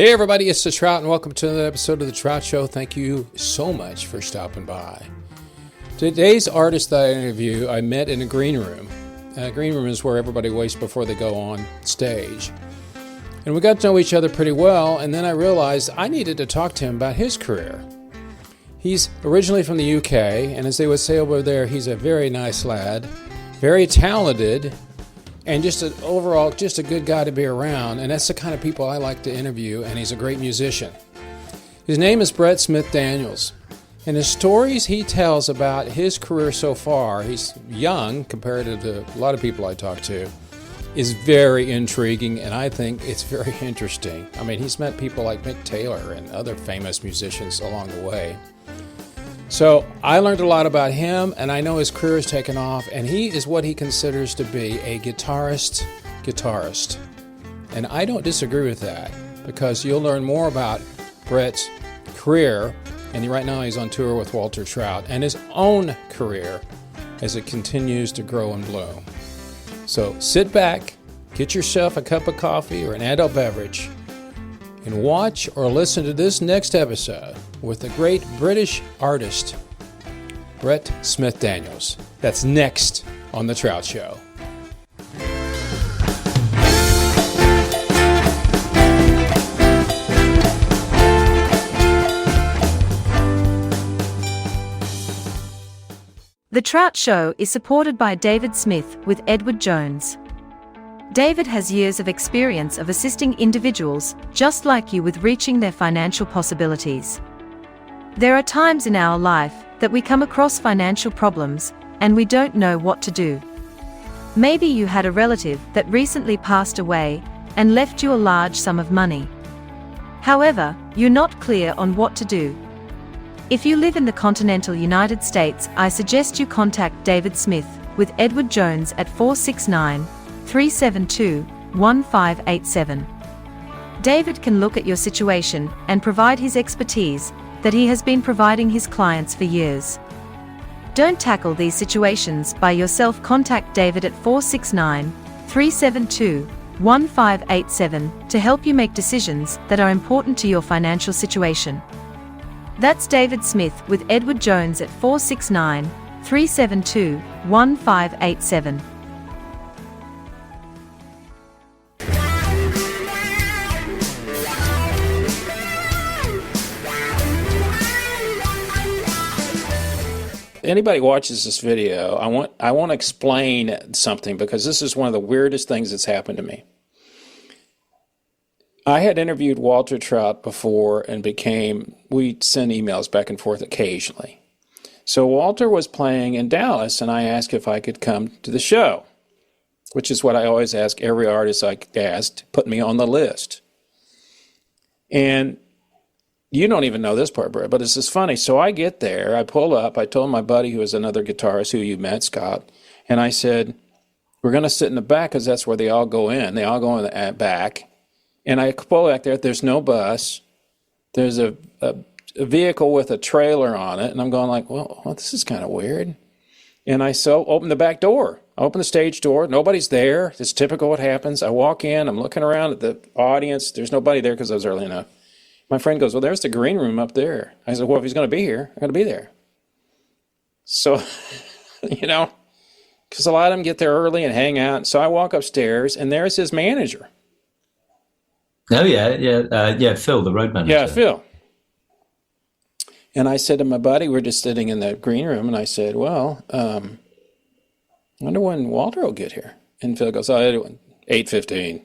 Hey everybody, it's the Trout and welcome to another episode of the Trout Show. Thank you so much for stopping by. Today's artist that I interview, I met in a green room. A green room is where everybody waits before they go on stage. And we got to know each other pretty well, and then I realized I needed to talk to him about his career. He's originally from the UK, and as they would say over there, he's a very nice lad, very talented, and just overall a good guy to be around. And that's the kind of people I like to interview, and he's a great musician. His name is Brett Smith-Daniels, and the stories he tells about his career so far, he's young compared to a lot of people I talk to, is very intriguing, and I think it's very interesting. I mean, he's met people like Mick Taylor and other famous musicians along the way. So I learned a lot about him, and I know his career has taken off, and he is what he considers to be a guitarist. And I don't disagree with that, because you'll learn more about Brett's career, and right now he's on tour with Walter Trout, and his own career as it continues to grow and bloom. So sit back, get yourself a cup of coffee or an adult beverage, and watch or listen to this next episode with the great British artist, Brett Smith-Daniels. That's next on The Trout Show. The Trout Show is supported by David Smith with Edward Jones. David has years of experience of assisting individuals just like you with reaching their financial possibilities. There are times in our life that we come across financial problems and we don't know what to do. Maybe you had a relative that recently passed away and left you a large sum of money. However, you're not clear on what to do. If you live in the continental United States, I suggest you contact David Smith with Edward Jones at 469-372-1587. David can look at your situation and provide his expertise that he has been providing his clients for years. Don't tackle these situations by yourself. Contact David at 469-372-1587 to help you make decisions that are important to your financial situation. That's David Smith with Edward Jones at 469-372-1587. Anybody watches this video, I want to explain something, because this is one of the weirdest things that's happened to me. I had interviewed Walter Trout before and we send emails back and forth occasionally. So Walter was playing in Dallas, and I asked if I could come to the show, which is what I always ask every artist I asked, put me on the list. And you don't even know this part, Brett, but it's just funny. So I get there, I pull up, I told my buddy who is another guitarist who you met, Scott, and I said, we're going to sit in the back because that's where they all go in. They all go in the back. And I pull back there, there's no bus. There's a vehicle with a trailer on it. And I'm going like, well, this is kind of weird. And I open the back door. I open the stage door. Nobody's there. It's typical what happens. I walk in. I'm looking around at the audience. There's nobody there because I was early enough. My friend goes, well, there's the green room up there. I said, well, if he's going to be here, I'm going to be there. So, because a lot of them get there early and hang out. So I walk upstairs, and there's his manager. Oh, yeah, Phil, the road manager. Yeah, Phil. And I said to my buddy, we're just sitting in the green room, and I said, well, I wonder when Walter will get here. And Phil goes, 8:15.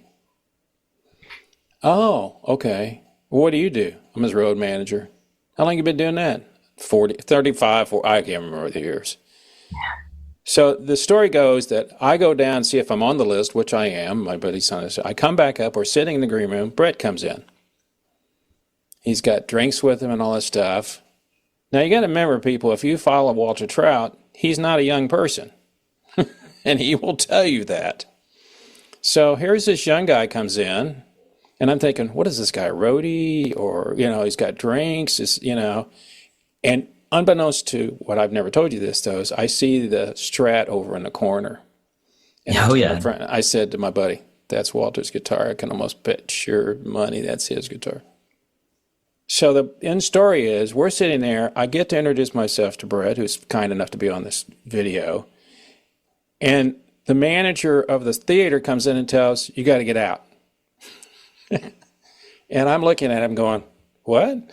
Oh, okay. Well, what do you do? I'm his road manager. How long have you been doing that? 35, I can't remember the years. So the story goes that I go down and see if I'm on the list, which I am. My buddy's son is. I come back up. We're sitting in the green room. Brett comes in. He's got drinks with him and all that stuff. Now, you got to remember, people, if you follow Walter Trout, he's not a young person. And he will tell you that. So here's this young guy comes in. And I'm thinking, what is this guy, roadie? Or, he's got drinks, and unbeknownst to what I've never told you this, though, is I see the Strat over in the corner. And oh, yeah. I said to my buddy, That's Walter's guitar. I can almost bet your money that's his guitar. So the end story is we're sitting there. I get to introduce myself to Brett, who's kind enough to be on this video. And the manager of the theater comes in and tells, you got to get out. And I'm looking at him going, what?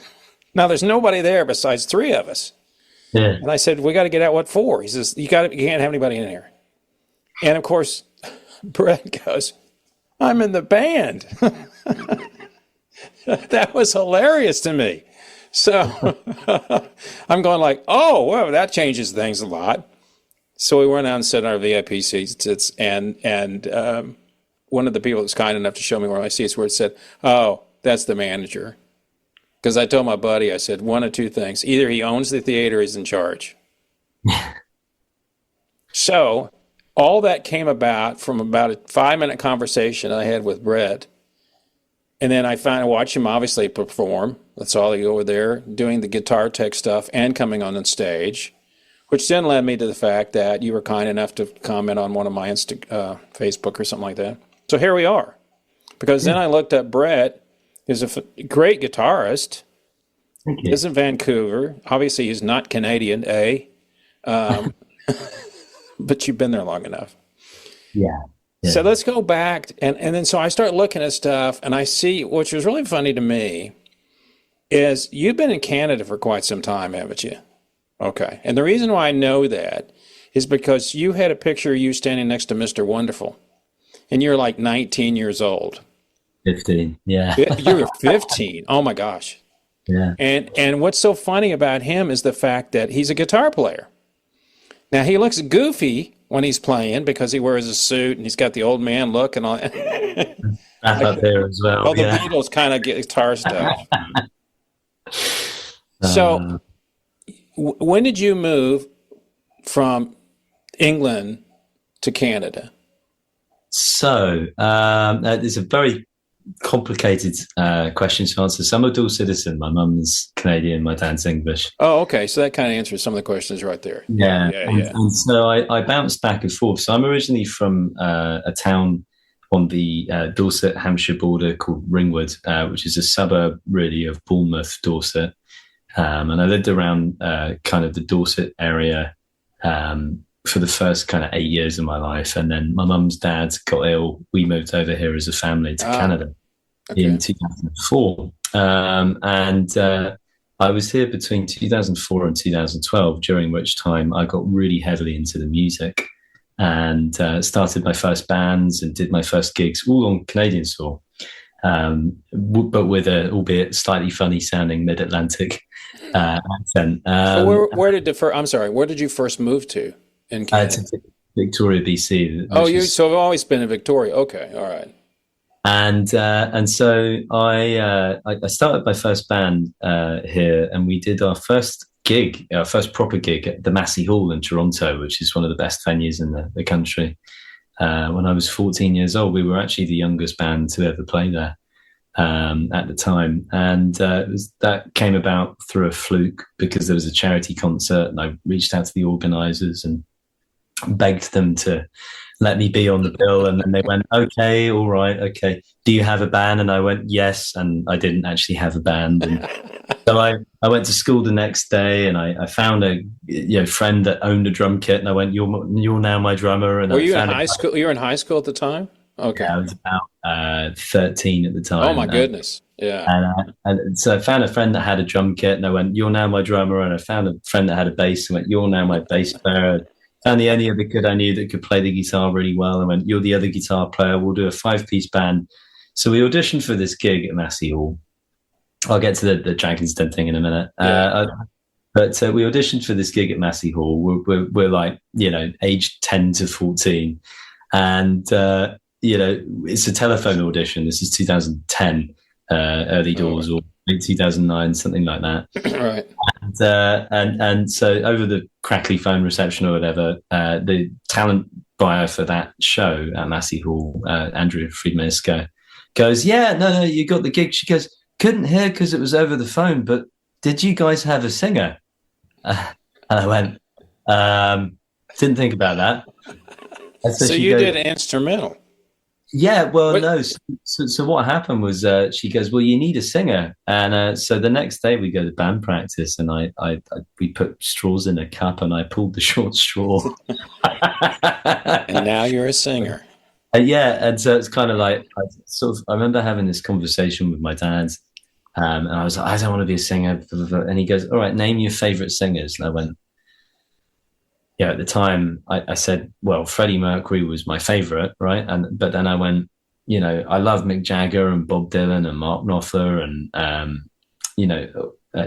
Now there's nobody there besides three of us. Yeah. And I said, we got to get out. What for? He says, you can't have anybody in here. And of course, Brett goes, I'm in the band. That was hilarious to me. So I'm going like, oh, well, that changes things a lot. So we went out and sat in our VIP seats, and one of the people that was kind enough to show me where my seats were said, oh, that's the manager. Because I told my buddy, I said, one of two things. Either he owns the theater or he's in charge. So all that came about from about a 5-minute conversation I had with Brett. And then I watched him obviously perform. That's all he over there doing the guitar tech stuff and coming on stage, which then led me to the fact that you were kind enough to comment on one of my Facebook or something like that. So here we are. Because then I looked up Brett, who's a great guitarist. Thank you. Lives in Vancouver. Obviously, he's not Canadian, but you've been there long enough. Yeah. So let's go back, and then so I start looking at stuff, and I see, which was really funny to me, is you've been in Canada for quite some time, haven't you? Okay. And the reason why I know that is because you had a picture of you standing next to Mr. Wonderful, and you're like 19 years old. 15, yeah. You were 15. Oh, my gosh. Yeah. And what's so funny about him is the fact that he's a guitar player. Now, he looks goofy when he's playing because he wears a suit and he's got the old man look and all that. Up there as well. Well, the Beatles kind of get guitar stuff. So, when did you move from England to Canada? So, it's a very complicated question to answer. So I'm a dual citizen. My mum's Canadian, my dad's English. Oh, okay. So that kind of answers some of the questions right there. Yeah. And so I bounced back and forth. So I'm originally from a town on the Dorset-Hampshire border called Ringwood, which is a suburb really of Bournemouth, Dorset. And I lived around kind of the Dorset area for the first kind of 8 years of my life. And then my mum's dad got ill. We moved over here as a family to Canada in 2004. I was here between 2004 and 2012, during which time I got really heavily into the music and started my first bands and did my first gigs, all on Canadian soil, but with a albeit slightly funny sounding mid-Atlantic accent. So where did you first move to? In Canada? To Victoria, BC. So I've always been in Victoria. Okay, all right. And so I started my first band here, and we did our first proper gig at the Massey Hall in Toronto, which is one of the best venues in the country. When I was 14 years old, we were actually the youngest band to ever play there at the time, and that came about through a fluke because there was a charity concert, and I reached out to the organisers and begged them to let me be on the bill, and then they went, okay, all right, okay, do you have a band? And I went, yes, and I didn't actually have a band. And so I went to school the next day, and I found a friend that owned a drum kit, and I went, you're now my drummer. And were you in high school? You were in high school at the time? Okay. Yeah, I was about 13 at the time. Oh my goodness. Yeah. And so I found a friend that had a drum kit, and I went, you're now my drummer. And I found a friend that had a bass, and went, you're now my bass player. And the only other kid I knew that could play the guitar really well, I went, you're the other guitar player. We'll do a 5-piece band. So we auditioned for this gig at Massey Hall. I'll get to the Dragon's Den thing in a minute. Yeah. But we auditioned for this gig at Massey Hall. We're like, aged 10 to 14. And, it's a telephone audition. This is 2010, early doors, or late 2009, something like that. Right. And so over the crackly phone reception or whatever, the talent buyer for that show at Massey Hall, Andrea Friedman-Isco, goes, yeah, no, you got the gig. She goes, couldn't hear because it was over the phone, but did you guys have a singer? And I went, didn't think about that. So you did an instrumental. Yeah, well, What? no. So what happened was she goes, "Well, you need a singer," and so the next day we go to band practice, and we put straws in a cup, and I pulled the short straw. And now you're a singer. Yeah, and so it's kind of like I remember having this conversation with my dad, and I was like, "I don't want to be a singer," and he goes, "All right, name your favorite singers," and I went, yeah, at the time I said, well, Freddie Mercury was my favorite, right? But then I went, I love Mick Jagger and Bob Dylan and Mark Knopfler and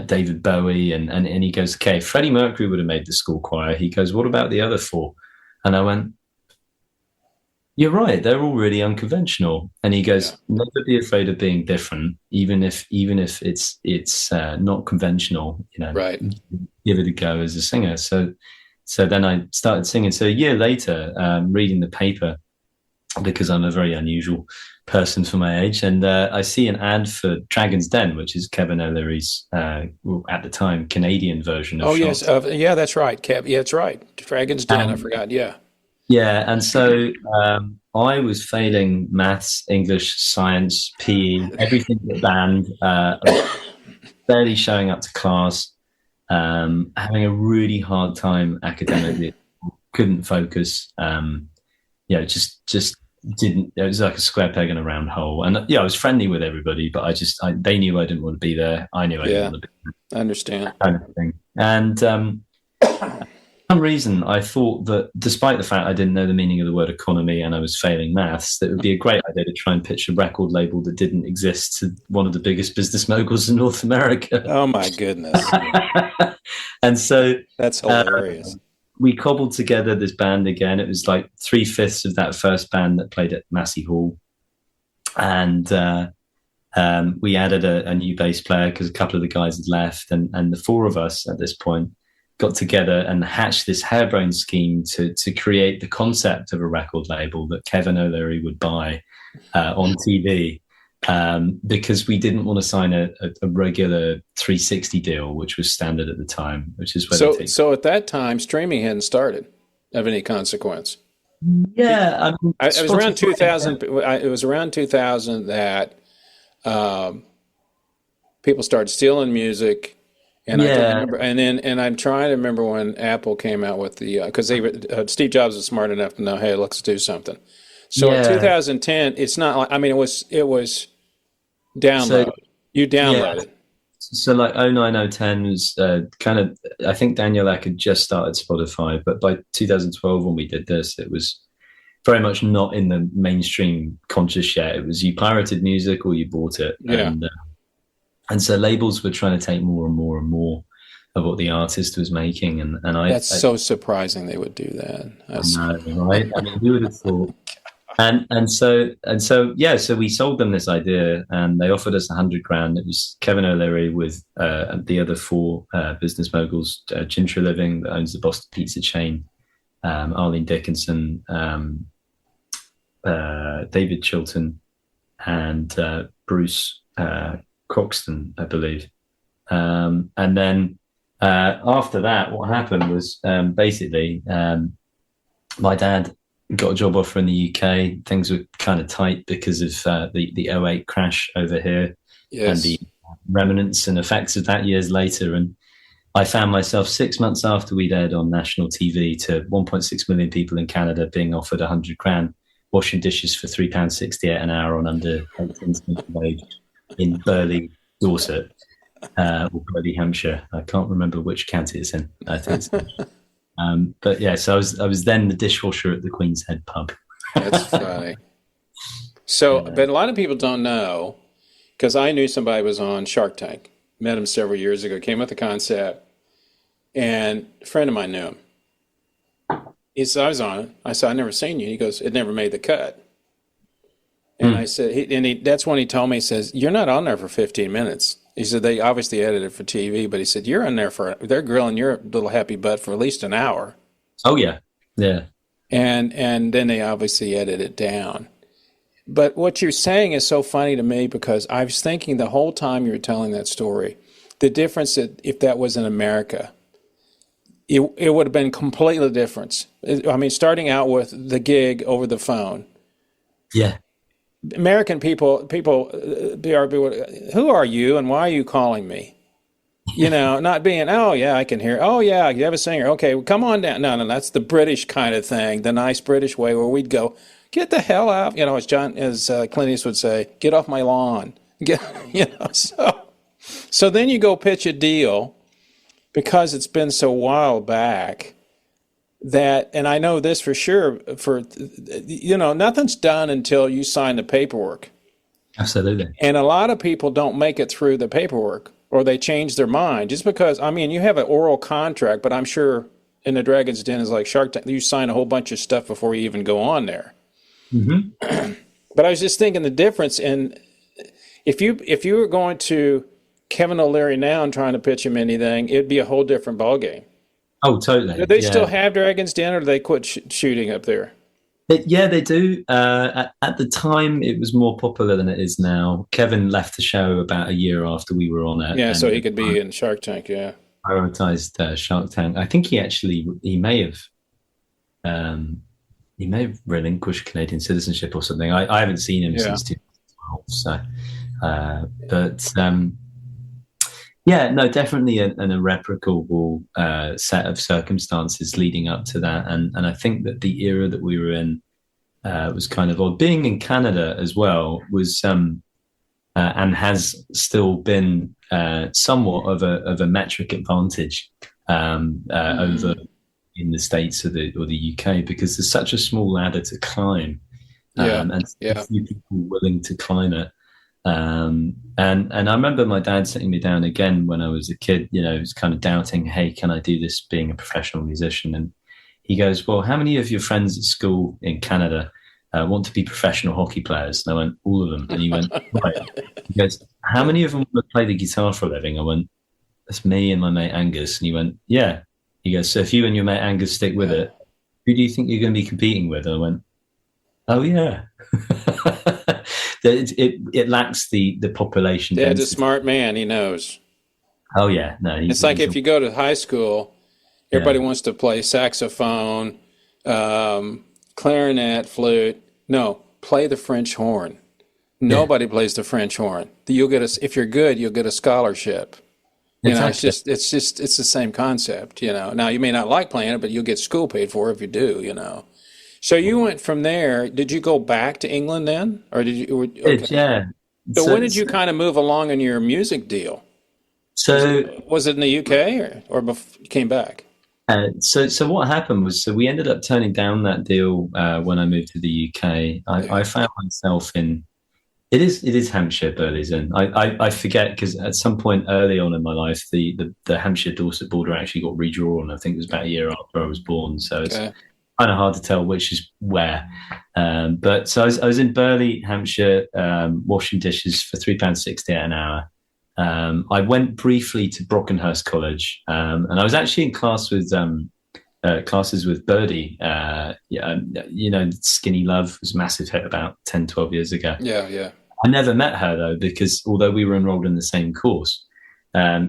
David Bowie, and he goes, okay, Freddie Mercury would have made the school choir. He goes, what about the other four? And I went, you're right, they're all really unconventional. And he goes, never be afraid of being different, even if it's not conventional, Right. give it a go as a singer. So then I started singing. So a year later, reading the paper, because I'm a very unusual person for my age, and I see an ad for Dragon's Den, which is Kevin O'Leary's, at the time, Canadian version of Yes. Chant. Yeah, that's right. Yeah, that's right. Dragon's Den. I forgot. Yeah. Yeah, and so I was failing maths, English, science, PE, everything but band, barely showing up to class. Having a really hard time academically, couldn't focus. Just didn't. It was like a square peg in a round hole. And I was friendly with everybody, but they knew I didn't want to be there. I knew I didn't want to be there. I understand. Kind of thing. And for some reason, I thought that despite the fact I didn't know the meaning of the word economy and I was failing maths, that it would be a great idea to try and pitch a record label that didn't exist to one of the biggest business moguls in North America. Oh my goodness. And so that's hilarious. We cobbled together this band again. It was like 3/5 of that first band that played at Massey Hall. And we added a new bass player because a couple of the guys had left. And the four of us at this point got together and hatched this harebrained scheme to create the concept of a record label that Kevin O'Leary would buy on TV, because we didn't want to sign a regular 360 deal, which was standard at the time, which is where so at that time streaming hadn't started of any consequence. Yeah, it was around 2000. It was around 2000 that people started stealing music. And I don't remember, and I'm trying to remember when Apple came out with the because Steve Jobs was smart enough to know, hey, let's do something. So in 2010, it's not like it was download. So, you downloaded. Yeah. So like 09, 010 was kind of, I think Daniel Ek had just started Spotify, but by 2012 when we did this, it was very much not in the mainstream conscious yet. It was you pirated music or you bought it. Yeah. And so labels were trying to take more and more and more of what the artist was making. And that's so surprising they would do that. I know, right? I mean, who would have thought? And so we sold them this idea and they offered us $100,000. It was Kevin O'Leary with the other four business moguls, Ginger Living, that owns the Boston pizza chain, Arlene Dickinson, David Chilton, and Bruce Croxton, I believe. And then after that, what happened was basically my dad got a job offer in the UK. Things were kind of tight because of the 08 crash over here. Yes. And the remnants and effects of that years later. And I found myself 6 months after we'd aired on national TV to 1.6 million people in Canada being offered $100,000, washing dishes for £3.68 an hour on under 18 wage in Burley, Dorset, or Burley, Hampshire. I can't remember which county it's in. I think it's but yeah, so I was then the dishwasher at the Queen's Head pub. That's funny. So, but a lot of people don't know, because I knew somebody was on Shark Tank, met him several years ago, came with the concept, and a friend of mine knew him. He said, I was on it. I said, I've never seen you. He goes, it never made the cut. And I said, that's when he told me, he says, you're not on there for 15 minutes. He said, they obviously edited it for TV, but he said, you're on there they're grilling your little happy butt for at least an hour. Oh, yeah. Yeah. And then they obviously edit it down. But what you're saying is so funny to me, because I was thinking the whole time you were telling that story, the difference that if that was in America, it would have been completely different. I mean, starting out with the gig over the phone. Yeah. American people, who are you and why are you calling me? Not being, oh yeah, I can hear. Oh yeah, you have a singer. Okay, well, come on down. No, that's the British kind of thing, the nice British way where we'd go, get the hell out. As Clint Eastwood would say, get off my lawn. So then you go pitch a deal because it's been so while back that, and I know this for sure, nothing's done until you sign the paperwork. Absolutely. And a lot of people don't make it through the paperwork, or they change their mind just because, you have an oral contract, but I'm sure in the Dragon's Den is like Shark Tank, you sign a whole bunch of stuff before you even go on there. Mm-hmm. But I was just thinking the difference in, if you were going to Kevin O'Leary now and trying to pitch him anything, it'd be a whole different ballgame. Oh, totally. Do they still have Dragon's Den, or do they quit shooting up there? Yeah, they do. At the time, it was more popular than it is now. Kevin left the show about a year after we were on it. Yeah, so he could be in Shark Tank. Yeah, prioritized Shark Tank. I think he may have relinquished Canadian citizenship or something. I haven't seen him since 2012. So, yeah, no, definitely an irreparable set of circumstances leading up to that. And I think that the era that we were in was kind of odd. Being in Canada as well was, and has still been somewhat of a metric advantage over in the States or the UK, because there's such a small ladder to climb. And a few people willing to climb it. And I remember my dad sitting me down again when I was a kid, was kind of doubting, hey, can I do this being a professional musician? And he goes, well, how many of your friends at school in Canada want to be professional hockey players? And I went, all of them. And he went, right. He goes, how many of them want to play the guitar for a living? I went, that's me and my mate Angus. And he went, yeah. He goes, so if you and your mate Angus stick with it, who do you think you're going to be competing with? And I went, oh yeah. It lacks the population. Dad's a smart man. He knows. Oh yeah, no. It's like if you go to high school, everybody wants to play saxophone, clarinet, flute. No, play the French horn. Nobody plays the French horn. If you're good, you'll get a scholarship. Exactly. It's the same concept. Now you may not like playing it, but you'll get school paid for if you do. So you went from there. Did you go back to England then, or did you? Okay. Yeah. So when did you kind of move along in your music deal? So was it in the UK or before you came back? So what happened was, we ended up turning down that deal when I moved to the UK. I found myself in it is Hampshire, Burleyson. I forget, because at some point early on in my life, the Hampshire Dorset border actually got redrawn. I think it was about a year after I was born. So it's kind of hard to tell which is where. But so I was in Burley, Hampshire, washing dishes for £3.60 an hour. I went briefly to Brockenhurst College, and I was actually in classes with Birdie. Skinny Love was a massive hit about 10, 12 years ago. Yeah. I never met her though, because although we were enrolled in the same course,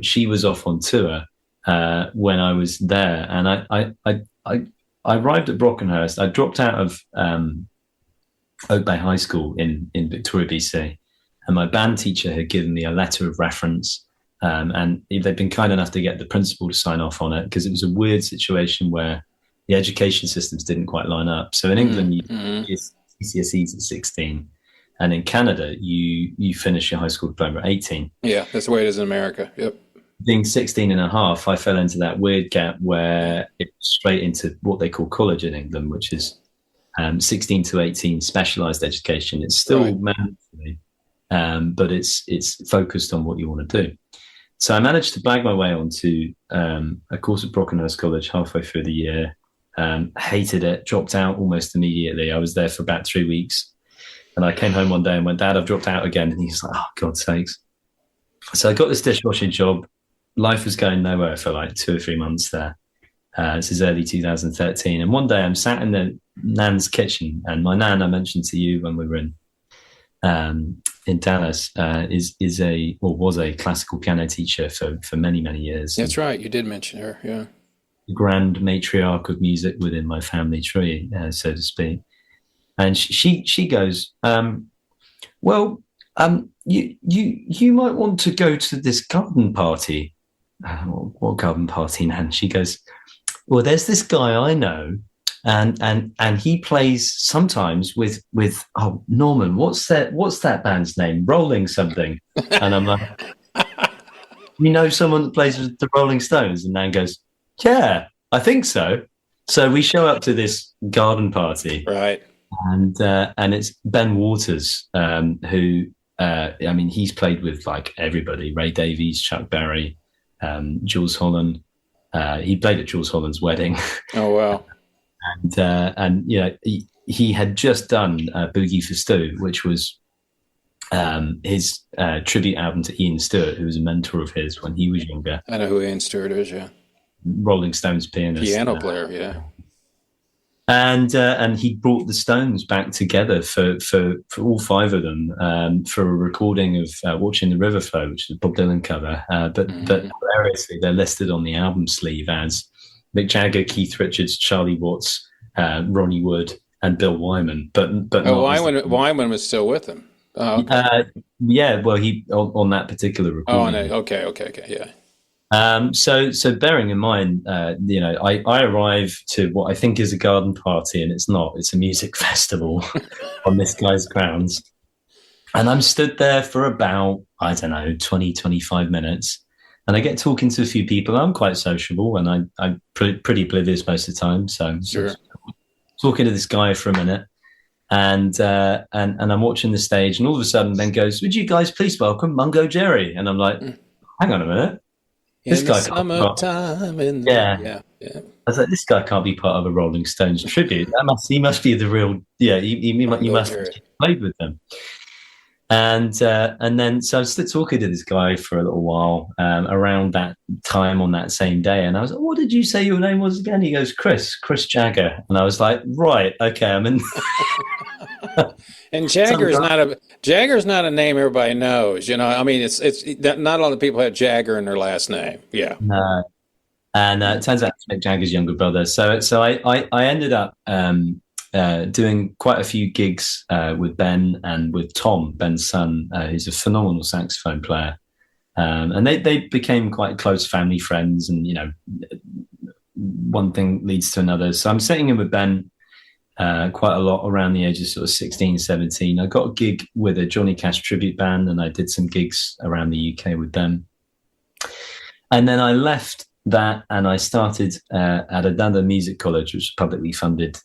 she was off on tour when I was there, and I arrived at Brockenhurst. I dropped out of Oak Bay High School in Victoria, BC, and my band teacher had given me a letter of reference, and they'd been kind enough to get the principal to sign off on it, because it was a weird situation where the education systems didn't quite line up. So in England, you get GCSEs at 16, and in Canada, you finish your high school diploma at 18. Yeah, that's the way it is in America. Yep. Being 16 and a half, I fell into that weird gap where it was straight into what they call college in England, which is 16 to 18 specialised education. It's still mandatory, but it's focused on what you want to do. So I managed to bag my way onto a course at Brockenhurst College halfway through the year. Hated it, dropped out almost immediately. I was there for about 3 weeks. And I came home one day and went, Dad, I've dropped out again. And he's like, oh, God's sakes. So I got this dishwashing job. Life was going nowhere for like 2 or 3 months there. This is early 2013. And one day I'm sat in the nan's kitchen, and my nan, I mentioned to you when we were in Dallas, was a classical piano teacher for many, many years. That's right. You did mention her. Yeah. The grand matriarch of music within my family tree, so to speak. And she goes, Well, you might want to go to this garden party. What garden party, Nan? She goes, well, there's this guy I know, and he plays sometimes with Norman. What's that band's name? Rolling something. And I'm like, you know someone that plays with the Rolling Stones? And Nan goes, yeah, I think so. So we show up to this garden party, Right? and it's Ben Waters, who he's played with like everybody: Ray Davies, Chuck Berry, Jules Holland. He played at Jules Holland's wedding. Oh wow! and he had just done Boogie for Stu, which was his tribute album to Ian Stewart, who was a mentor of his when he was younger. I know who Ian Stewart is. Yeah, Rolling Stones pianist, piano player. Yeah. And he brought the Stones back together for all five of them for a recording of "Watching the River Flow," which is a Bob Dylan cover. But hilariously, they're listed on the album sleeve as Mick Jagger, Keith Richards, Charlie Watts, Ronnie Wood, and Bill Wyman. But Wyman was still with him. Oh, okay. Yeah, well, he on that particular recording. Oh, no. Okay, yeah. So bearing in mind, I arrive to what I think is a garden party, and it's not. It's a music festival on this guy's grounds. And I'm stood there for about, 20-25 minutes. And I get talking to a few people. I'm quite sociable, and I'm pretty oblivious most of the time. So sure. Talking to this guy for a minute. And I'm watching the stage, and all of a sudden Ben goes, would you guys please welcome Mungo Jerry? And I'm like, hang on a minute. This guy summertime. Yeah. I was like, this guy can't be part of a Rolling Stones tribute. He must be the real. Yeah, he must have played with them. And then so I was still talking to this guy for a little while around that time on that same day, and I was like, what did you say your name was again? He goes, Chris Jagger, and I was like, right, okay, I'm in. And Jagger's not a name everybody knows. It's not a lot of people have Jagger in their last name. Yeah. No. And it turns out it's Mick Jagger's younger brother. So I ended up doing quite a few gigs with Ben and with Tom, Ben's son, who's a phenomenal saxophone player. And they became quite close family friends, and one thing leads to another. So I'm sitting in with Ben quite a lot around the age of sort of 16, 17. I got a gig with a Johnnie Cash tribute band, and I did some gigs around the UK with them. And then I left that, and I started at another music college, which was a publicly funded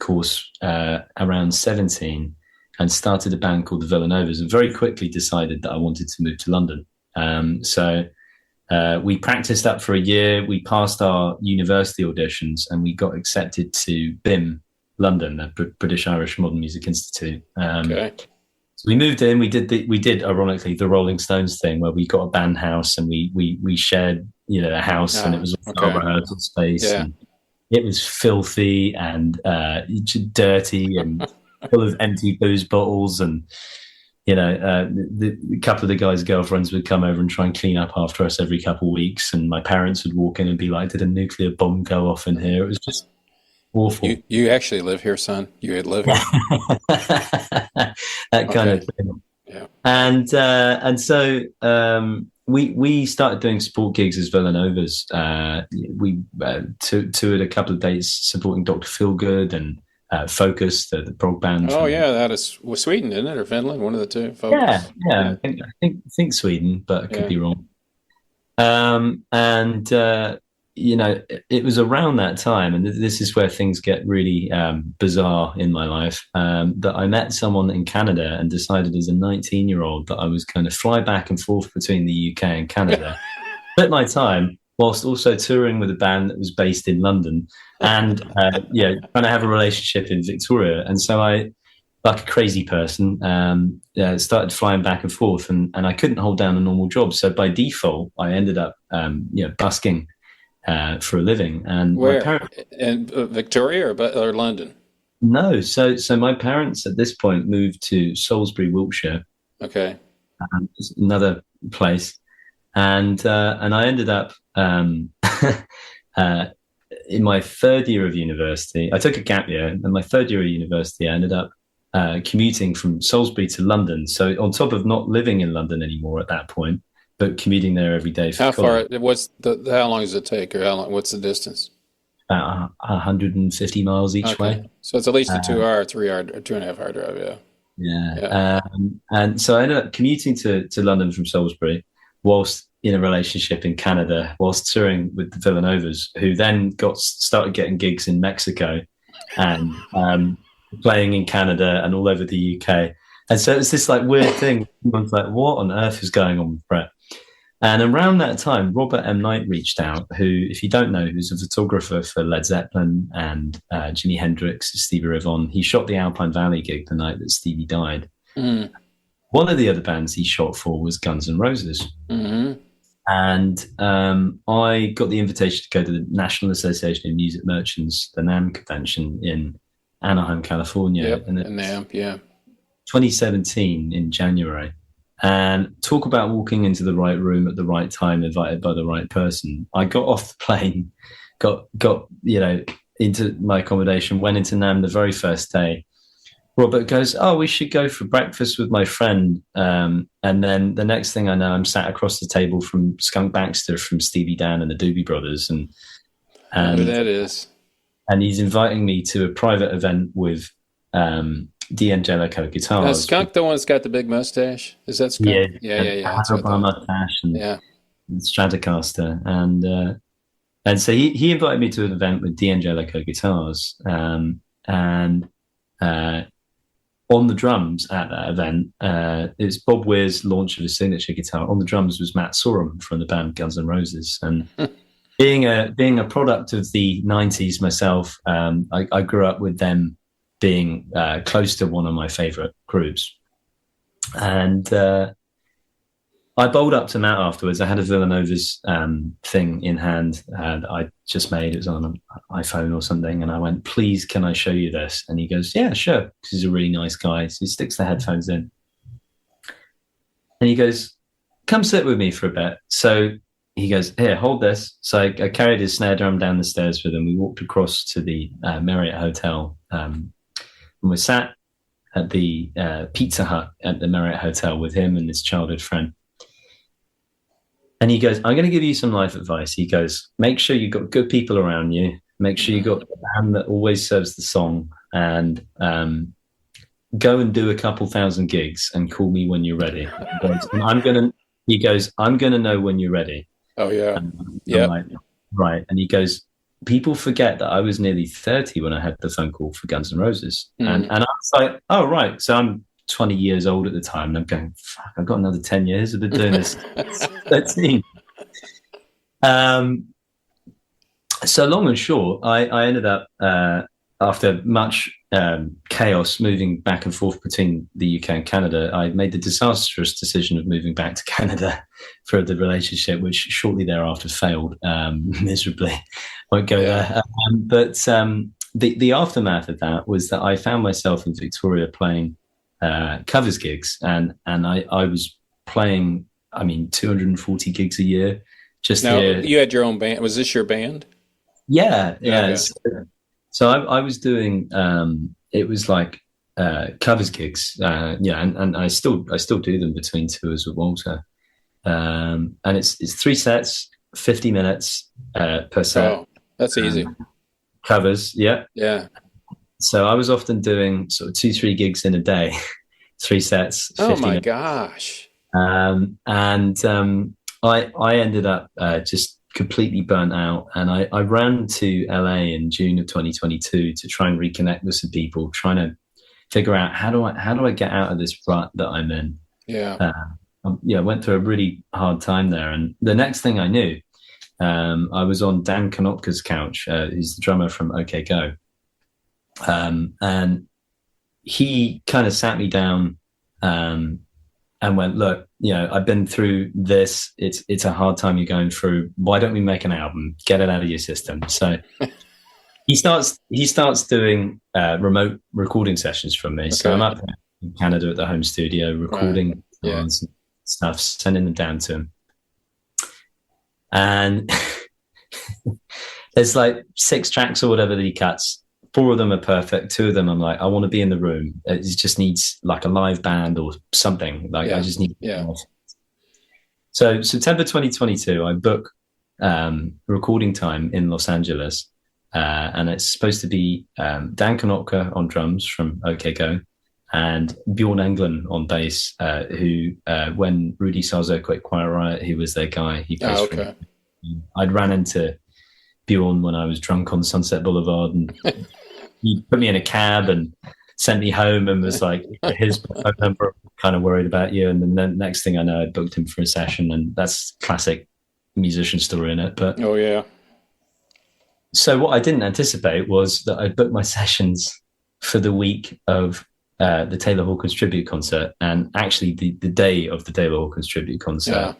course around 17, and started a band called the Villanovas, and very quickly decided that I wanted to move to London. So we practiced that for a year. We passed our university auditions, and we got accepted to BIM London, the British Irish Modern Music Institute. Okay. So we moved in. We did ironically the Rolling Stones thing, where we got a band house, and we shared a house, and it was our rehearsal space. Yeah. And it was filthy and dirty and full of empty booze bottles, and a couple of the guys' girlfriends would come over and try and clean up after us every couple of weeks, and my parents would walk in and be like, did a nuclear bomb go off in here? It was just awful. You actually live here, son? You had lived here? That kind of thing. Yeah. And so we started doing support gigs as Villanovas. We toured a couple of dates supporting Dr. Feelgood and Focus, the prog band. Oh yeah, that is Sweden, isn't it, or Finland? One of the two. Focus. Yeah. I think Sweden, but I could be wrong. It was around that time, and this is where things get really bizarre in my life, that I met someone in Canada and decided as a 19-year-old that I was going to fly back and forth between the UK and Canada, split my time whilst also touring with a band that was based in London, and trying to have a relationship in Victoria. And so I, like a crazy person, started flying back and forth, and I couldn't hold down a normal job. So by default, I ended up busking for a living. And where? In Victoria or London? No, so my parents at this point moved to Salisbury, Wiltshire. Okay, another place, and I ended up in my third year of university. I took a gap year, and my third year of university, I ended up commuting from Salisbury to London. So on top of not living in London anymore at that point, but commuting there every day for How college. how long does it take, or what's the distance? About 150 miles each way. So it's at least a 2 hour, 3 hour, 2.5 hour drive. Yeah. Yeah. And so I ended up commuting to London from Salisbury whilst in a relationship in Canada, whilst touring with the Villanovas, who then started getting gigs in Mexico and playing in Canada and all over the UK. And so it's this like weird thing. Everyone's like, what on earth is going on with Brett? And around that time, Robert M. Knight reached out, who, if you don't know, who's a photographer for Led Zeppelin and Jimi Hendrix, Stevie Ray Vaughan. He shot the Alpine Valley gig the night that Stevie died. Mm. One of the other bands he shot for was Guns N' Roses. Mm-hmm. And I got the invitation to go to the National Association of Music Merchants, the NAMM convention in Anaheim, California. Yep, and NAMM, yeah. 2017 in January. And talk about walking into the right room at the right time, invited by the right person. I got off the plane, got into my accommodation, went into NAMM the very first day. Robert goes, "Oh, we should go for breakfast with my friend." And then the next thing I know, I'm sat across the table from Skunk Baxter from Stevie Dan and the Doobie Brothers. And who that is. And he's inviting me to a private event with D'Angelico Guitars. Now, Skunk the one that's got the big mustache? Is that Skunk? Yeah. Mustache and Stratocaster. And so he invited me to an event with D'Angelico Guitars. And on the drums at that event, it was Bob Weir's launch of his signature guitar. On the drums was Matt Sorum from the band Guns N' Roses. And being a product of the 90s myself, I grew up with them being close to one of my favorite groups. And I bowled up to Matt afterwards. I had a Villanova's thing in hand that I just made. It was on an iPhone or something. And I went, "Please, can I show you this?" And he goes, "Yeah, sure." Because he's a really nice guy. So he sticks the headphones in. And he goes, "Come sit with me for a bit." So he goes, "Here, hold this." So I carried his snare drum down the stairs with him. We walked across to the Marriott Hotel. And we sat at the Pizza Hut at the Marriott Hotel with him and his childhood friend. And he goes, "I'm going to give you some life advice." He goes, "Make sure you've got good people around you. Make sure you've got a band that always serves the song, and go and do a couple thousand gigs and call me when you're ready." He goes, "I'm going to know when you're ready." Oh, yeah. Yeah. Like, right. And he goes, "People forget that I was nearly 30 when I had the phone call for Guns N' Roses." And I was like, "Oh, right." So I'm 20 years old at the time, and I'm going, "Fuck, I've got another 10 years. I've been doing this 13. So long and short, I ended up, after much chaos moving back and forth between the UK and Canada, I made the disastrous decision of moving back to Canada for the relationship, which shortly thereafter failed miserably. Won't go there. But the aftermath of that was that I found myself in Victoria playing covers gigs, and I was playing, 240 gigs a year. Now, you had your own band. Was this your band? Yeah. Okay. So I was doing, it was like covers gigs, and I still do them between tours with Walter, and it's 3 sets, 50 minutes per set. Oh, that's easy. Covers, yeah. So I was often doing sort of 2-3 gigs in a day, 3 sets. 50 oh my minutes. gosh! And I ended up just completely burnt out, and I ran to LA in June of 2022 to try and reconnect with some people, trying to figure out how do I get out of this rut that I'm in. I went through a really hard time there, and the next thing I knew, I was on Dan Konopka's couch, who's the drummer from OK Go. And he kind of sat me down and went, "Look, I've been through this. It's a hard time you're going through. Why don't we make an album? Get it out of your system." So he starts doing remote recording sessions from me. Okay. So I'm up in Canada at the home studio recording stuff, sending them down to him. And there's like 6 tracks or whatever that he cuts. 4 of them are perfect. 2 of them, I'm like, I want to be in the room. It just needs like a live band or something. Like I just need. Yeah. So September 2022, I book recording time in Los Angeles, and it's supposed to be Dan Konotka on drums from OK Go, and Bjorn Englund on bass, who when Rudy Sarzo quit Quiet Riot, he was their guy. He plays for him. I'd ran into Bjorn when I was drunk on Sunset Boulevard, and he put me in a cab and sent me home and was like, here's my phone number, I'm kind of worried about you. And then the next thing I know, I booked him for a session, and that's classic musician story in it. But oh yeah. So what I didn't anticipate was that I booked my sessions for the week of the Taylor Hawkins tribute concert, and actually the day of the Taylor Hawkins tribute concert,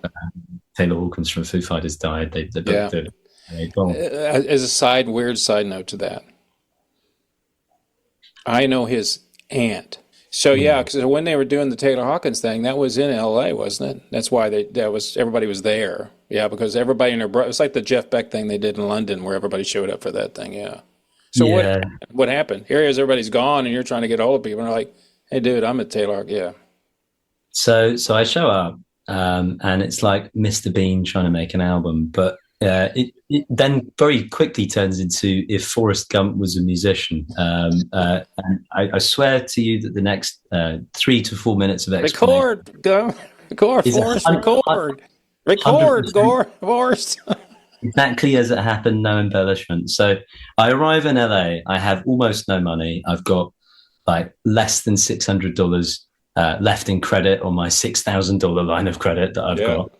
Taylor Hawkins from Foo Fighters died. They booked it. As a weird side note to that, I know his aunt. So because when they were doing the Taylor Hawkins thing, that was in L.A., wasn't it? That's why everybody was there. Yeah, because everybody and their brother. It's like the Jeff Beck thing they did in London, where everybody showed up for that thing. Yeah. So what happened? Here is everybody's gone, and you're trying to get all the people. And they're like, "Hey, dude, I'm at Taylor." Yeah. So I show up, and it's like Mr. Bean trying to make an album, but it then very quickly turns into if Forrest Gump was a musician. And I swear to you that the next 3 to 4 minutes of record, Forrest, Forrest. Exactly as it happened, no embellishment. So I arrive in LA. I have almost no money. I've got like less than $600 left in credit on my $6,000 line of credit that I've got.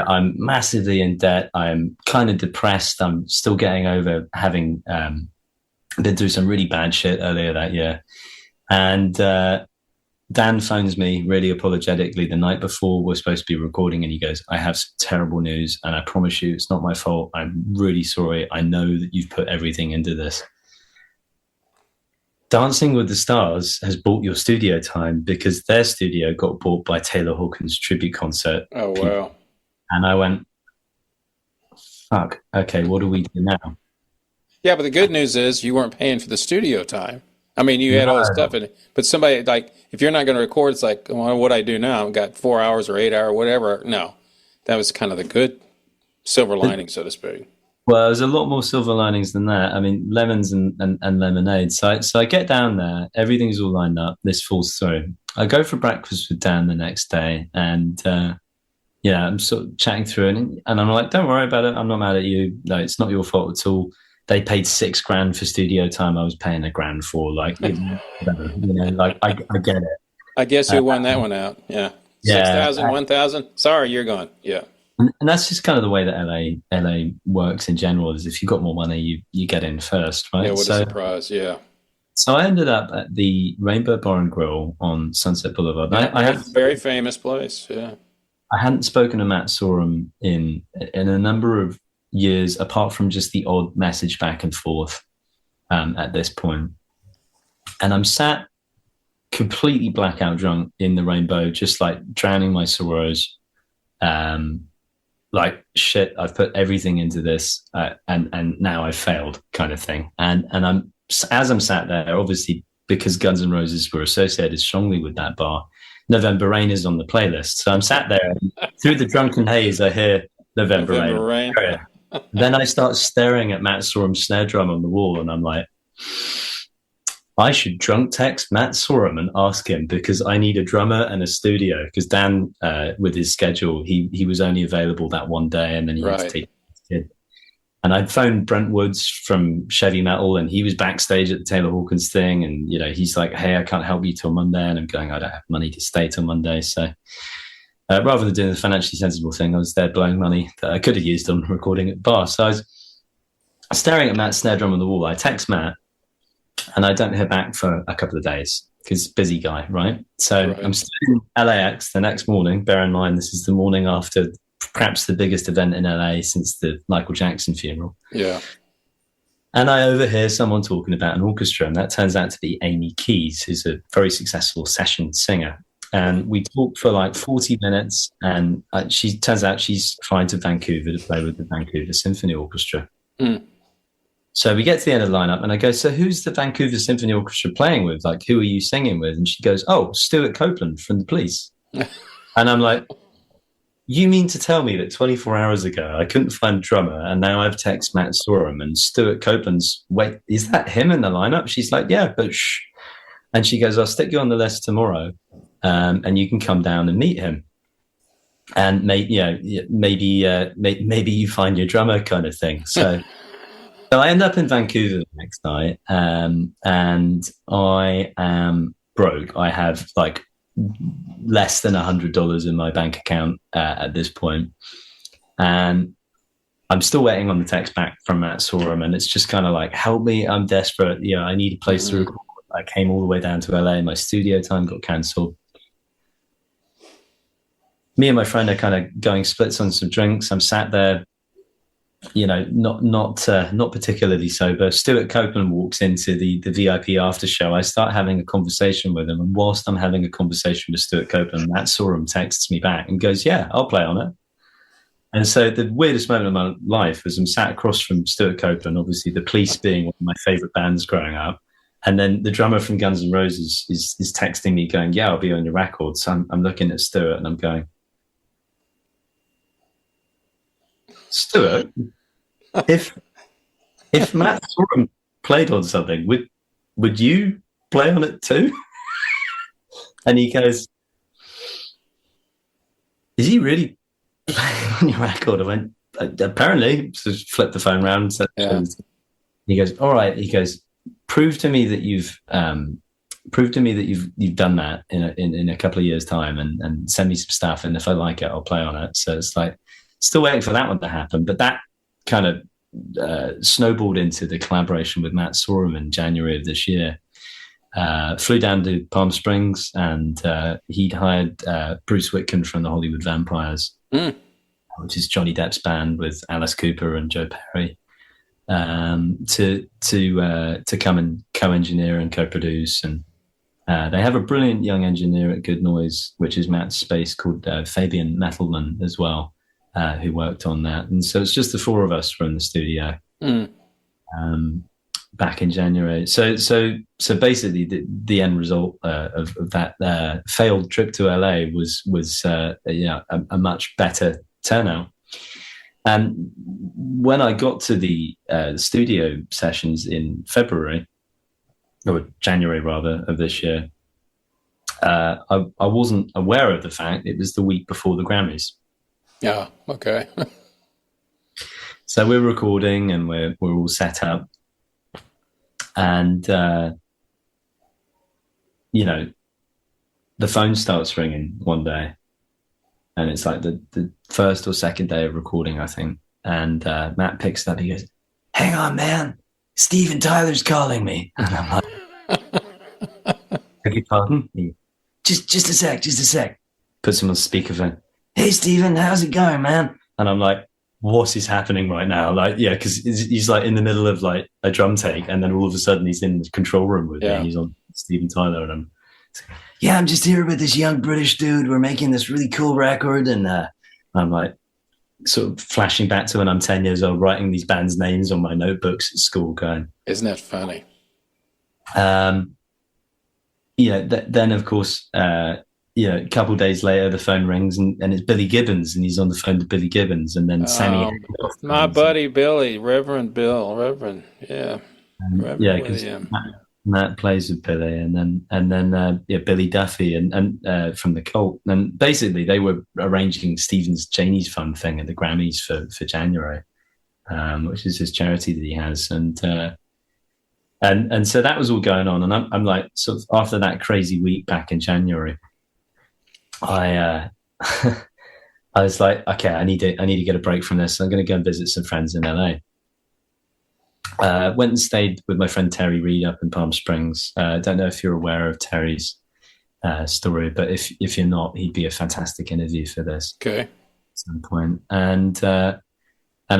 I'm massively in debt. I'm kind of depressed. I'm still getting over having been through some really bad shit earlier that year. And Dan phones me really apologetically the night before we're supposed to be recording, and he goes, I have some terrible news, and I promise you it's not my fault. I'm really sorry. I know that you've put everything into this. Dancing with the Stars has bought your studio time because their studio got bought by Taylor Hawkins' tribute concert. Oh, wow. And I went, fuck, okay, what do we do now? Yeah, but the good news is you weren't paying for the studio time. I mean, you had all the stuff in it. But somebody, like, if you're not going to record, it's like, well, what do I do now? I've got 4 hours or 8 hours, whatever. No, that was kind of the good silver lining, so to speak. Well, there's a lot more silver linings than that. I mean, lemons and lemonade. So I get down there, everything's all lined up. This falls through. I go for breakfast with Dan the next day, and I'm sort of chatting through it, and I'm like, don't worry about it. I'm not mad at you. No, it's not your fault at all. They paid $6,000 for studio time. I was paying $1,000 for, like, like I get it. I guess who won that one out? Yeah. 6,000, 1,000. Sorry, you're gone. Yeah. And that's just kind of the way that LA works in general. Is if you've got more money, you get in first, right? Yeah, what a surprise! Yeah. So I ended up at the Rainbow Bar and Grill on Sunset Boulevard. I had a very famous place. Yeah. I hadn't spoken to Matt Sorum in a number of years, apart from just the odd message back and forth at this point. And I'm sat completely blackout drunk in the Rainbow, just like drowning my sorrows. Like, shit, I've put everything into this, and now I've failed, kind of thing. And I'm sat there, obviously, because Guns N' Roses were associated strongly with that bar, November Rain is on the playlist. So I'm sat there, and through the drunken haze, I hear November Rain. Then I start staring at Matt Sorum's snare drum on the wall, and I'm like, I should drunk text Matt Sorum and ask him, because I need a drummer and a studio. Because Dan, with his schedule, he was only available that one day, and then he had to take his kid. And I'd phoned Brent Woods from Chevy Metal, and he was backstage at the Taylor Hawkins thing. And, he's like, hey, I can't help you till Monday. And I'm going, I don't have money to stay till Monday. So rather than doing the financially sensible thing, I was there blowing money that I could have used on recording at the bar. So I was staring at Matt's snare drum on the wall. I text Matt, and I don't hear back for a couple of days because busy guy, right? So I'm still in LAX the next morning. Bear in mind, this is the morning after perhaps the biggest event in LA since the Michael Jackson funeral. Yeah. And I overhear someone talking about an orchestra, and that turns out to be Amy Keys, who's a very successful session singer. And we talked for like 40 minutes, and she turns out she's flying to Vancouver to play with the Vancouver Symphony Orchestra. Mm. So we get to the end of the lineup, and I go, so who's the Vancouver Symphony Orchestra playing with? Like, who are you singing with? And she goes, oh, Stuart Copeland from the Police. And I'm like, you mean to tell me that 24 hours ago I couldn't find a drummer, and now I've texted Matt Sorum and Stuart Copeland's, wait, is that him in the lineup? She's like, yeah, but shh. And she goes, I'll stick you on the list tomorrow, and you can come down and meet him. And maybe you find your drummer, kind of thing. So I end up in Vancouver the next night, and I am broke. I have like less than $100 in my bank account at this point, and I'm still waiting on the text back from Matt Sorum, and it's just kind of like, help me, I'm desperate. You know, I need a place to record. I came all the way down to LA. My studio time got cancelled. Me and my friend are kind of going splits on some drinks. I'm sat there, you know, not particularly sober. Stuart Copeland walks into the VIP after show. I start having a conversation with him, and whilst I'm having a conversation with Stuart Copeland, Matt Sorum texts me back and goes, "Yeah, I'll play on it." And so the weirdest moment of my life was I'm sat across from Stuart Copeland, obviously the Police being one of my favorite bands growing up. And then the drummer from Guns N' Roses is texting me going, yeah, I'll be on your record. So I'm looking at Stuart and I'm going, Stuart, if Matt Sorum played on something, would you play on it too? And he goes, is he really playing on your record? I went, apparently. So flipped the phone around. So yeah. He goes, all right. He goes, prove to me that you've done that in a couple of years' time, and send me some stuff. And if I like it, I'll play on it. So it's like still waiting for that one to happen. But that kind of snowballed into the collaboration with Matt Sorum in January of this year. Flew down to Palm Springs, and he'd hired Bruce Whitcomb from the Hollywood Vampires, which is Johnny Depp's band with Alice Cooper and Joe Perry, to come and co-engineer and co-produce. And they have a brilliant young engineer at Good Noise, which is Matt's space, called Fabian Mettelman as well, who worked on that. And so it's just the four of us from the studio. Back in January. So basically the end result of that failed trip to LA was a much better turnout. And when I got to the studio sessions in February, or January rather, of this year, I wasn't aware of the fact it was the week before the Grammys. Yeah, okay. So we're recording and we're all set up. And, the phone starts ringing one day, and it's like the first or second day of recording, I think. And Matt picks it up. He goes, hang on, man. Steven Tyler's calling me. And I'm like, beg your pardon? Just a sec. Puts him on speakerphone. Hey, Steven, how's it going, man? And I'm like, what is happening right now? Like, yeah, because he's like in the middle of like a drum take, and then all of a sudden he's in the control room with me. He's on Steven Tyler, and I'm just here with this young British dude. We're making this really cool record, and I'm like sort of flashing back to when I'm 10 years old, writing these bands' names on my notebooks at school, going, isn't that funny? Then of course. A couple of days later, the phone rings and it's Billy Gibbons, and he's on the phone to Billy Gibbons, and then Sammy. My buddy Billy, Reverend Bill, yeah, because Matt plays with Billy, and then Billy Duffy and from the Cult, and basically they were arranging Stephen's Janie's Fund thing at the Grammys for January, which is his charity that he has, and so that was all going on, and I'm like, sort of after that crazy week back in January. I was like, okay, I need to get a break from this. I'm going to go and visit some friends in LA. Went and stayed with my friend Terry Reid up in Palm Springs. I don't know if you're aware of Terry's story, but if you're not, he'd be a fantastic interview for this. Okay. At some point. And I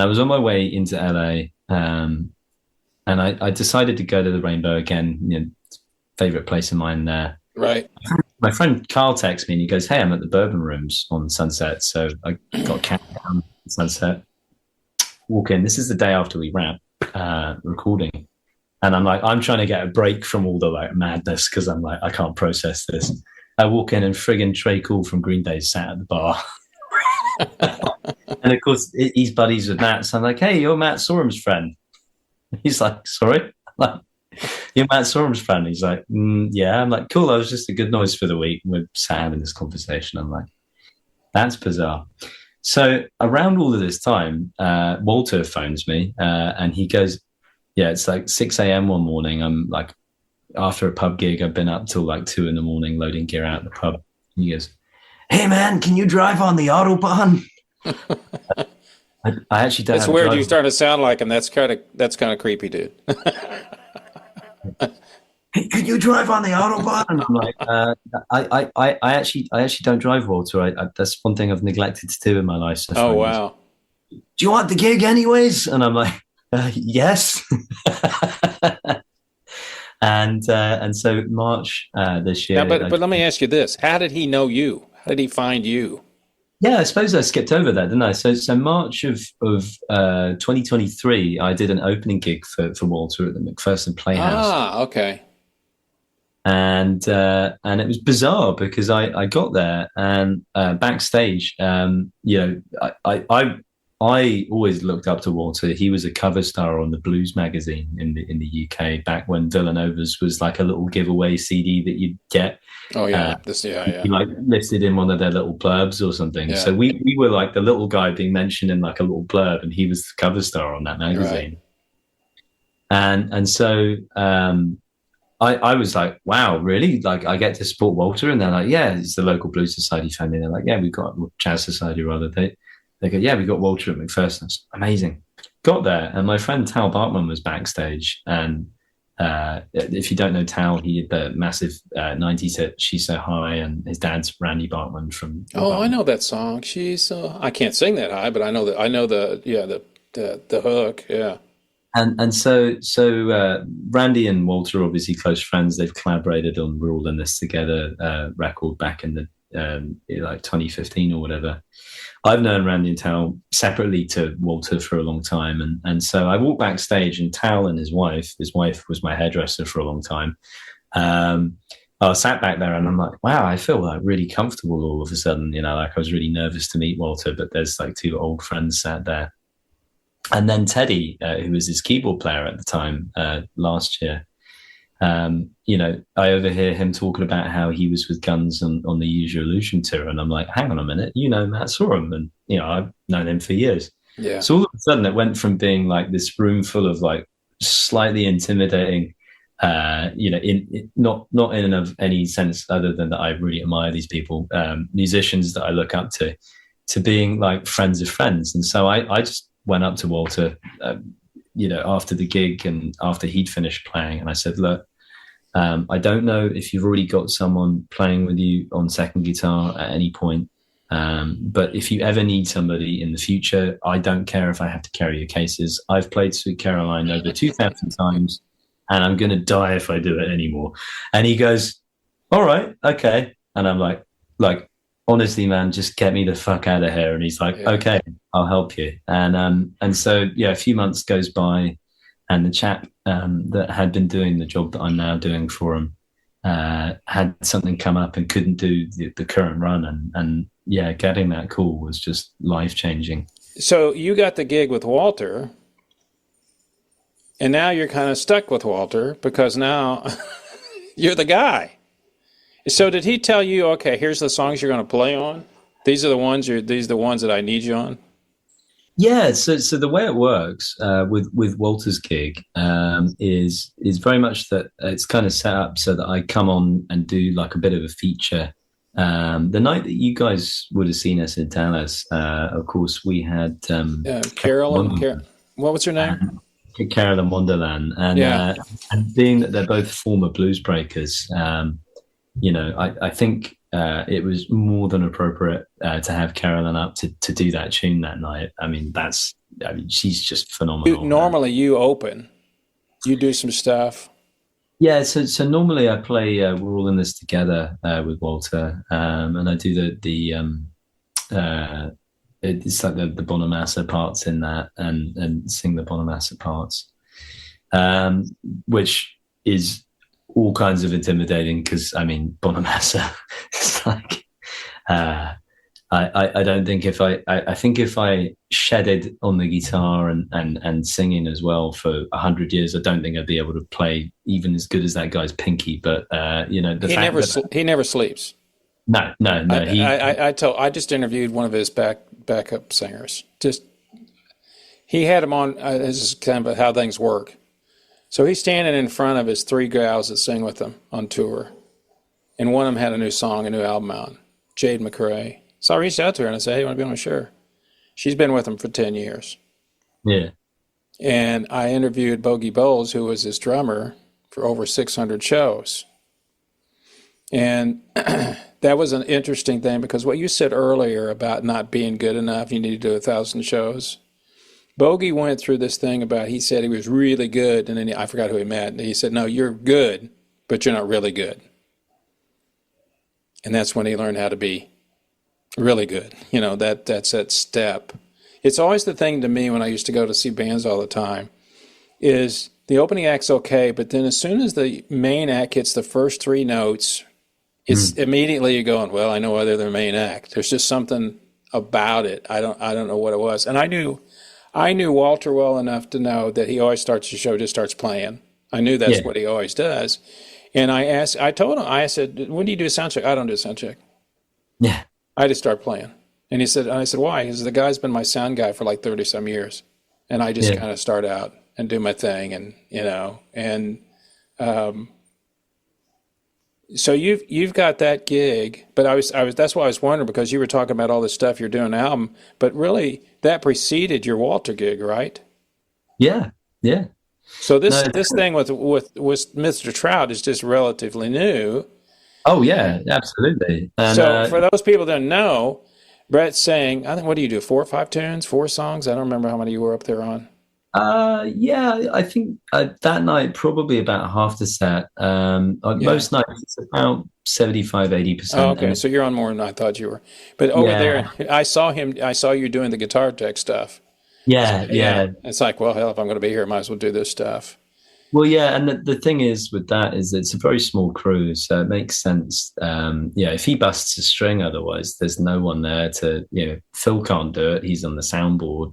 was on my way into LA, and I decided to go to the Rainbow again. Favorite place of mine there. Right. My friend Carl texts me and he goes, hey, I'm at the Bourbon Rooms on Sunset. So I got camped down on Sunset. Walk in. This is the day after we wrap. recording. And I'm like, I'm trying to get a break from all the like madness because I'm like, I can't process this. I walk in and friggin' Trey Cool from Green Day sat at the bar. And of course, he's buddies with Matt. So I'm like, hey, you're Matt Sorum's friend. He's like, sorry? I'm like, you're Matt Sorum's friend? He's like, yeah. I'm like, cool. I was just a good noise for the week. We're sat having this conversation. I'm like, that's bizarre. So around all of this time, Walter phones me and he goes, yeah, it's like 6 a.m. one morning. I'm like, after a pub gig, I've been up till like 2 a.m. loading gear out the pub. And he goes, hey man, can you drive on the Autobahn? I actually don't. That's weird. You starting to sound like him. That's kind of creepy, dude. Hey, could you drive on the Autobahn? And I'm like, I actually don't drive, Walter. That's one thing I've neglected to do in my life. So wow. Do you want the gig anyways? And I'm like, yes. And so March this year. Now, but let me ask you this: how did he know you? How did he find you? Yeah, I suppose I skipped over that, didn't I? So March of 2023, I did an opening gig for Walter at the McPherson Playhouse. Ah, okay. And it was bizarre because I got there and backstage, I always looked up to Walter. He was a cover star on the Blues magazine in the UK back when Villanova's was like a little giveaway CD that you'd get. Oh yeah, He like listed in one of their little blurbs or something. Yeah. So we were like the little guy being mentioned in like a little blurb, and he was the cover star on that magazine. Right. And so I was like, wow, really? Like I get to support Walter? And they're like, yeah, it's the local Blues Society family. They're like, yeah, we've got Jazz Society rather. They go, yeah, we got Walter at McPherson. Amazing. Got there, and my friend Tal Bartman was backstage. And if you don't know Tal, he had the massive 90s hit "She's So High," and his dad's Randy Bartman from. I know that song. She's I can't sing that high, but I know the hook. Yeah. And so Randy and Walter are obviously close friends. They've collaborated on "We're All in This Together" record back in the like 2015 or whatever. I've known Randy and Tal separately to Walter for a long time. And so I walked backstage, and Tal and his wife was my hairdresser for a long time. I sat back there and I'm like, wow, I feel like really comfortable all of a sudden, like I was really nervous to meet Walter, but there's like two old friends sat there. And then Teddy, who was his keyboard player at the time, last year, I overhear him talking about how he was with Guns on the Use Your Illusion tour. And I'm like, hang on a minute, Matt Sorum. And, I've known him for years. Yeah. So all of a sudden it went from being like this room full of like slightly intimidating, not in and of any sense other than that I really admire these people, musicians that I look up to being like friends of friends. And so I just went up to Walter, after the gig and after he'd finished playing. And I said, look, I don't know if you've already got someone playing with you on second guitar at any point. But if you ever need somebody in the future, I don't care if I have to carry your cases. I've played Sweet Caroline over 2,000 times, and I'm going to die if I do it anymore. And he goes, all right, okay. And I'm like, honestly, man, just get me the fuck out of here. And he's like, okay, I'll help you. And so, a few months goes by, and the chap that had been doing the job that I'm now doing for him had something come up and couldn't do the current run. And getting that call was just life-changing. So you got the gig with Walter, and now you're kind of stuck with Walter because now you're the guy. So did he tell you, okay, here's the songs you're going to play on? These are the ones that I need you on? Yeah, so the way it works with Walter's gig is very much that it's kind of set up so that I come on and do like a bit of a feature. The night that you guys would have seen us in Dallas, of course, we had Carolyn. What was her name? Carolyn Wonderland, and being that they're both former blues breakers, I think it was more than appropriate to have Carolyn up to do that tune that night. I mean, she's just phenomenal. Normally, you open, you do some stuff. Yeah, so normally I play "We're All in This Together" with Walter, and I do it's like the Bonamassa parts in that, and sing the Bonamassa parts. which is all kinds of intimidating because, I mean, Bonamassa, it's like, I don't think I think if I shedded on the guitar and singing as well for 100 years, I don't think I'd be able to play even as good as that guy's pinky. But, you know, he never sleeps. No. I just interviewed one of his backup singers. He had him on. This is kind of how things work. So he's standing in front of his 3 gals that sing with him on tour, and one of them had a new song, a new album out, Jade McRae. So I reached out to her and I said, "Hey, you want to be on my show?" She's been with him for 10 years. Yeah. And I interviewed Bogey Bowles, who was his drummer, for over 600 shows. And that was an interesting thing because what you said earlier about not being good enough, you need to do 1,000 shows. Bogey went through this thing about, he said he was really good, and then I forgot who he met. And he said, "No, you're good, but you're not really good." And that's when he learned how to be really good. You know, that's that step. It's always the thing to me when I used to go to see bands all the time is the opening act's okay, but then as soon as the main act hits the first 3 notes, it's immediately you're going, well, I know why they're the main act. There's just something about it. I don't know what it was. And I knew Walter well enough to know that he always starts the show, just starts playing. I knew that's what he always does. And I told him, I said, "When do you do a sound check?" "I don't do a sound check. Yeah. I just start playing." And I said, "Why?" He said, "The guy's been my sound guy for like 30 some years. And I just kind of start out and do my thing." And, you know, and, so you've got that gig, but I was that's why I was wondering, because you were talking about all this stuff you're doing album, but really that preceded your Walter gig, right? Yeah. So this thing with Mr. Trout is just relatively new. Oh yeah, absolutely. And, so for those people that don't know, Brett's saying, I think, what do you do? 4 or 5 tunes, 4 songs? I don't remember how many you were up there on. Yeah, I think that night probably about half the set. Most nights it's about 75-80%. Oh, okay, so you're on more than I thought you were. But over there, I saw you doing the guitar tech stuff. Yeah. It's like, well, hell, if I'm going to be here, I might as well do this stuff. Well, yeah, and the thing is with that is it's a very small crew, so it makes sense. If he busts a string, otherwise there's no one there to, Phil can't do it. He's on the soundboard.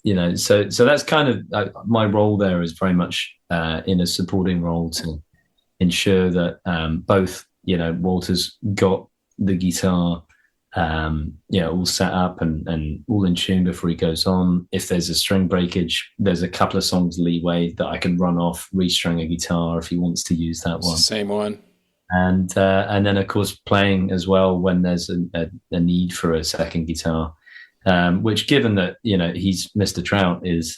And, so that's kind of my role there is very much in a supporting role to ensure that both, Walter's got the guitar, all set up and all in tune before he goes on. If there's a string breakage, there's a couple of songs leeway that I can run off, restring a guitar if he wants to use that one. Same one. And then, of course, playing as well when there's a need for a second guitar. Which, given that he's Mr. Trout, is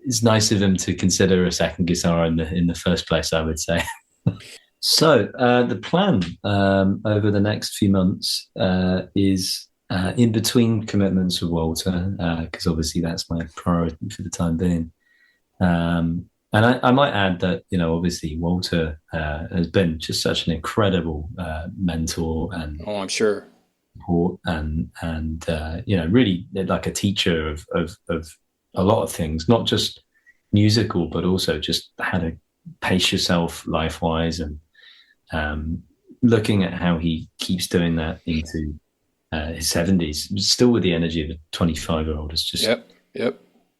it's nice of him to consider a second guitar in the first place, I would say. So the plan over the next few months is in between commitments with Walter, because obviously that's my priority for the time being. And I might add that obviously Walter has been just such an incredible mentor and I'm sure. Support and really like a teacher of a lot of things, not just musical, but also just how to pace yourself life-wise, and looking at how he keeps doing that into his 70s, still with the energy of a 25-year-old. Is just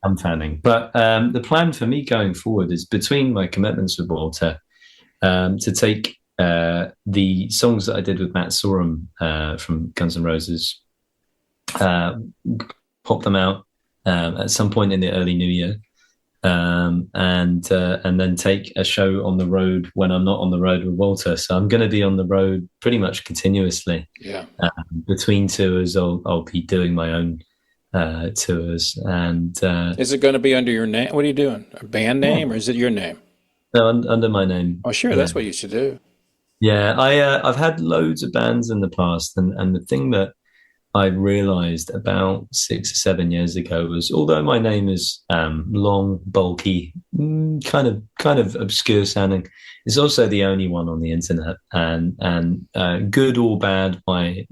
dumbfounding. But the plan for me going forward is, between my commitments with Walter, to take the songs that I did with Matt Sorum from Guns N' Roses, pop them out at some point in the early new year, and then take a show on the road when I'm not on the road with Walter. So I'm going to be on the road pretty much continuously. Between tours, I'll be doing my own tours. And is it going to be under your name? What are you doing? A band name, or is it your name? No, under my name. Oh, sure, that's what you should do. Yeah, I've had loads of bands in the past, and the thing that I realized about 6 or 7 years ago was, although my name is long, bulky, kind of obscure sounding, it's also the only one on the internet, and good or bad, my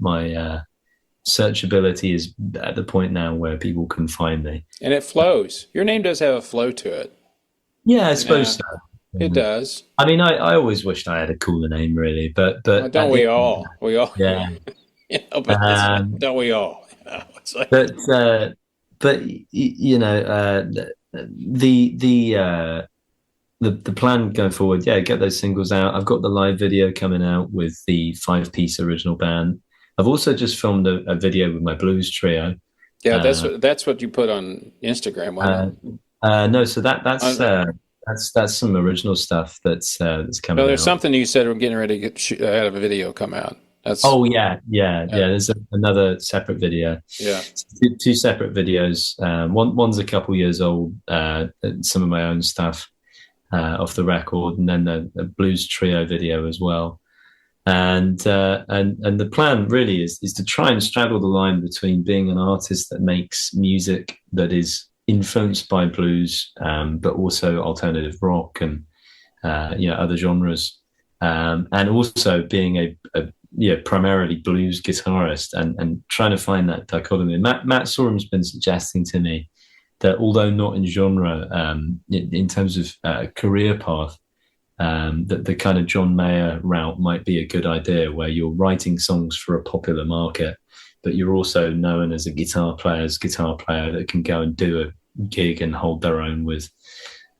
searchability is at the point now where people can find me. And it flows. Your name does have a flow to it. Yeah, I suppose so. It does. I mean, I alwa's wished I had a cooler name, really, but well, don't we all? We all. Yeah. Don't we all? It's like, but you know, the plan going forward, get those singles out. I've got the live video coming out with the 5-piece original band. I've also just filmed a video with my blues trio. Yeah, that's what you put on Instagram. No, so that's some original stuff that's coming. Well, there's out. something you said we're getting ready to have a video come out. Yeah. There's another separate video. Yeah, two separate videos. One's a couple years old. Some of my own stuff off the record, and then the blues trio video as well. And the plan really is to try and straddle the line between being an artist that makes music that is influenced by blues, but also alternative rock and other genres, and also being a primarily blues guitarist, and trying to find that dichotomy. Matt Sorum's been suggesting to me that although not in genre, in terms of career path, that the kind of John Mayer route might be a good idea, where you're writing songs for a popular market, but you're also known as a guitar player that can go and do a gig and hold their own with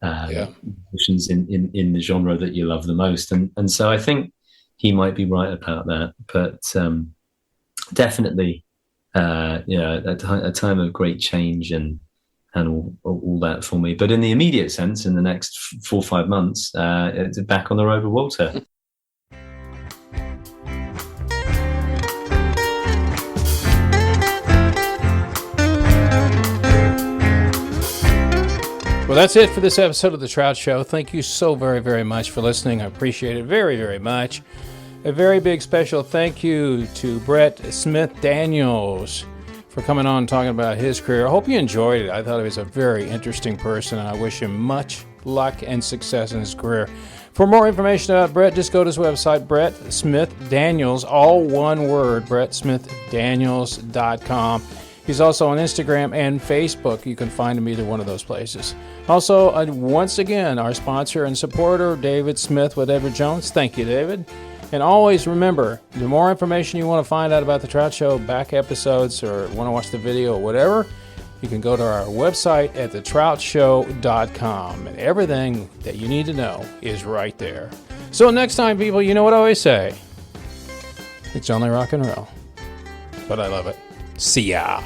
musicians in the genre that you love the most. And so I think he might be right about that. But definitely, a time of great change and all that for me. But in the immediate sense, in the next 4 or 5 months, it's back on the road with Walter. Well, that's it for this episode of The Trout Show. Thank you so very, very much for listening. I appreciate it very, very much. A very big special thank you to Brett Smith Daniels for coming on and talking about his career. I hope you enjoyed it. I thought he was a very interesting person, and I wish him much luck and success in his career. For more information about Brett, just go to his website, Brett Smith Daniels, all one word, BrettSmithDaniels.com. He's also on Instagram and Facebook. You can find him either one of those places. Also, once again, our sponsor and supporter, David Smith with Edward Jones. Thank you, David. And always remember, the more information you want to find out about The Trout Show, back episodes, or want to watch the video or whatever, you can go to our website at thetroutshow.com. And everything that you need to know is right there. So next time, people, you know what I always say. It's only rock and roll. But I love it. See ya.